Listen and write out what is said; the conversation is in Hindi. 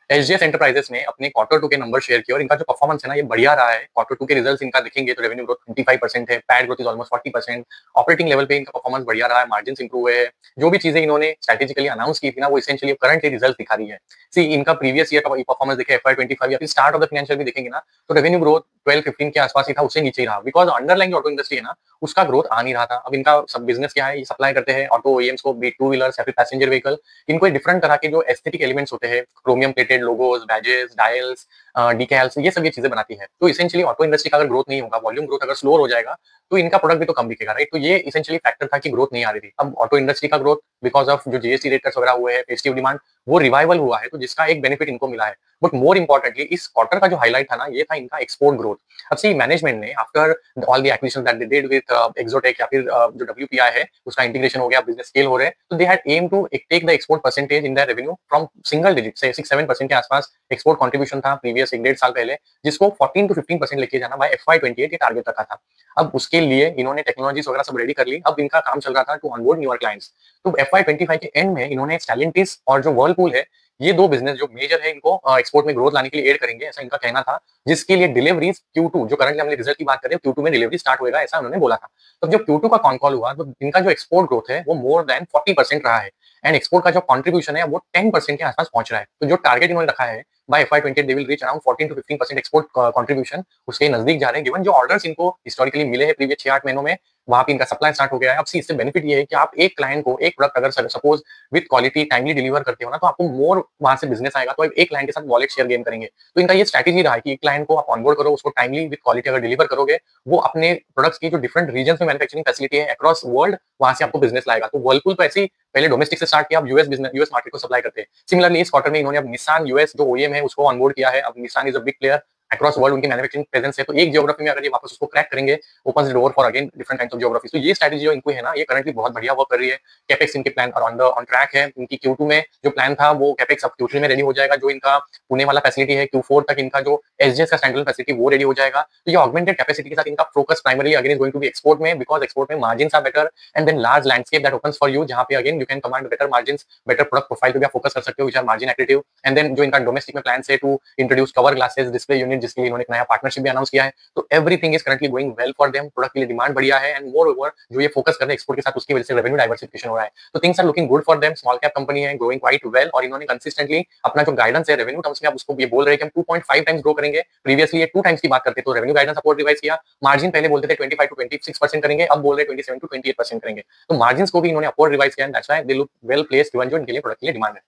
एसजीएस एंटरप्राइजेस ने अपने क्वार्टर टू के नंबर शेयर किए और इनका जो परफॉर्मेंस है ना ये बढ़िया रहा है। क्वार्टर टू के रिजल्ट्स इनका देखेंगे तो रेवेन्यू ग्रोथ 25% है, PAT growth is almost 40%। Operating level पे इनका परफॉर्मेंस बढ़िया रहा है, मार्जिन इंप्रूव हुए हैं। जो भी चीजें इन्होंने स्ट्रेटेजिकली अनाउंस की थी ना वो इसेंशियली करंटली रिजल्ट दिखा रही है। सी इनका प्रीवियस ईयर का परफॉर्मेंस देखे FY25 या फिर स्टार्ट ऑफ द फाइनेंशियल भी देखेंगे ना तो रेवेन्यू ग्रोथ 12-15 के आसपास ही था, उससे नीचे ही रहा बिकॉज अंडरलाइन ऑटो इंडस्ट्री है ना उसका ग्रोथ आ नहीं रहा था। अब इनका सब बिजनेस क्या है, ये सप्लाई करते हैं ऑटो ओईएम्स को, बी टू व्हीलर्स या फिर पैसेंजर व्हीकल। इनको डिफरेंट तरह के जो एस्थेटिक एलिमेंट्स होते हैं, chromium plated logos, badges, dials, decals, ये सब ये चीजें बनाती है। तो इसेंशियली ऑटो इंडस्ट्री का अगर ग्रोथ नहीं होगा, वॉल्यूम ग्रोथ अगर स्लो हो जाएगा तो इनका प्रोडक्ट भी तो कम बिकेगा, राइट। तो ये इसेंशियली फैक्टर था कि ग्रोथ नहीं आ रही थी। अब ऑटो इंडस्ट्री का ग्रोथ बिकॉज ऑफ जो जीएसटी रेट कट्स वगैरह हुए हैं, फेस्टिव डिमांड, वो रिवाइवल हुआ है, तो जिसका एक बेनिफिट इनको मिला है। बट मोर इंपॉर्टेंटली इस क्वार्टर का जो हाईलाइट था ना ये था इनका एक्सपोर्ट ग्रोथ। अब सी मैनेजमेंट ने after all the acquisition that they did with Exotech या फिर जो डब्ल्यूपीआई है उसका इंटीग्रेशन हो गया, बिजनेस स्केल हो रहे हैं, तो they had aim to take the export percentage in the revenue from single digit से 6-7% के आसपास एक्सपोर्ट कंट्रीब्यूशन था प्रीवियस 1-1.5 साल पहले, जिसको 14-15% लेके जाना बाय FY28 ये टारगेट रखा था। अब उसके लिए इन्होंने टेक्नोलॉजीज वगैरह सब रेडी कर ली। अब इनका काम चल रहा था टू ऑनबोर्ड न्यूअर क्लाइंट्स। तो FY25 के एंड में इन्होंने स्टैलेंटिस और जो वर्लपूल है, ये दो बिजनेस जो मेजर है इनको एक्सपोर्ट में ग्रोथ लाने के लिए एड करेंगे, ऐसा इनका कहना था। जिसके लिए डिलीवरीज Q2 जो करंटली हमने रिजल्ट की बात करें Q2 में डिलीवरी स्टार्ट होएगा, ऐसा उन्होंने बोला था। तो जब Q2 का कॉन कॉल हुआ तो इनका जो एक्सपोर्ट ग्रोथ है वो मोर देन 40% रहा है एंड एक्सपोर्ट का जो कंट्रीब्यूशन है वो 10% के आसपास पहुंच रहा है। तो जो टारगेट इन्होंने रखा है by FY28 they will reach around 14-15% export contribution, उसके नजदीक जा रहे हैं। गिवन जो ऑर्डर्स इनको हिस्टोरिकली मिले हैं प्रीवियस 6-8 महीनों में, वहां पे इनका सप्लाई स्टार्ट हो गया है। अब सी इससे बेनिफिट ये है कि आप एक क्लाइंट को एक प्रोडक्ट अगर suppose with quality timely deliver करते हो ना तो आपको मोर वहां से बिजनेस आएगा, तो आप एक क्लाइंट के साथ वॉलेट शेयर गेन करेंगे। तो इनका ये स्ट्रैटेजी रहा है कि एक क्लाइंट को आप ऑनबोर्ड करो, उसको टाइमली विद क्वालिटी अगर डिलीवर करोगे, वो अपने प्रोडक्ट्स की जो डिफरेंट रीजन में मैन्युफैक्चरिंग फैसिलिटी है अक्रॉस वर्ल्ड, वहां से आपको बिजनेस लाएगा। तो वर्लपूल तो ऐसे ही पहले डोमेस्टिक से स्टार्ट किया, अब यूएस बिजनेस, यूएस मार्केट को सप्लाई करते हैं। सिमिलरली इस क्वार्टर में इन्होंने अब निसान यूएस जो ओईएम है उसको ऑनबोर्ड किया है। अब Nissan is a big player across world, उनकी मैन्युफैक्चरिंग प्रेजेंस है। तो एक जियोग्राफी में अगर ये वापस उसको क्रैक करेंगे, opens the door for again different kinds of geography. तो ये स्ट्रैटेजी जो इनको है ना ये करंटली बहुत बढ़िया वर्क कर रही है। कैपेक्स इनके प्लान ऑन ट्रैक है। इनकी Q2 में जो प्लान था वो कैपेक्स अब Q3 में रेडी हो जाएगा। जो इनका पुणे वाला फैसिलिटी है Q4 तक इनका जो एसजीएस का स्टैंडअलोन फैसिलिटी वो रेडी हो जाएगा। तो ये ऑगमेंटेड कैपेसिटी के साथ इनका focus primarily again is going to be export में, बिकॉज एक्सपोर्ट में margins are better and then large landscape that opens for you, जहां पे again you can command better margins, better product profile पे भी आप फोकस कर सकते हो which are margin active. And then जो इनका डोमेस्टिक में प्लान है to introduce cover glasses display unit, जिसके लिए इन्होंने एक नया पार्टनरशिप भी अनाउंस किया है। तो everything is currently going well for them. Product के लिए डिमांड बढ़िया है एंड मोर ओवर जो ये फोकस कर रहे हैं एक्सपोर्ट के साथ उसकी वजह से रेवेन्यू डाइवर्सिफिकेशन हो रहा है। तो things are looking good for them. Small cap company है, ग्रोइंग क्वाइट वेल, और इन्होंने कंसिस्टेंटली अपना जो गाइडेंस है रेवेन्यू टर्म्स में अब उसको ये बोल रहे हैं कि हम 2.5 टाइम्स ग्रो करेंगे। प्रीवियसली ये 2 टाइम्स की बात करते तो रेवेन्यू गाइडेंस अपवर्ड रिवाइज किया। मार्जिन पहले बोलते थे 25-26% करेंगे, अब बोल रहे 27-28% करेंगे। तो मार्जिन को भी इन्होंने अपवर्ड रिवाइज किया and that's why they look well placed given जो इनके लिए प्रोडक्ट के लिए डिमांड है।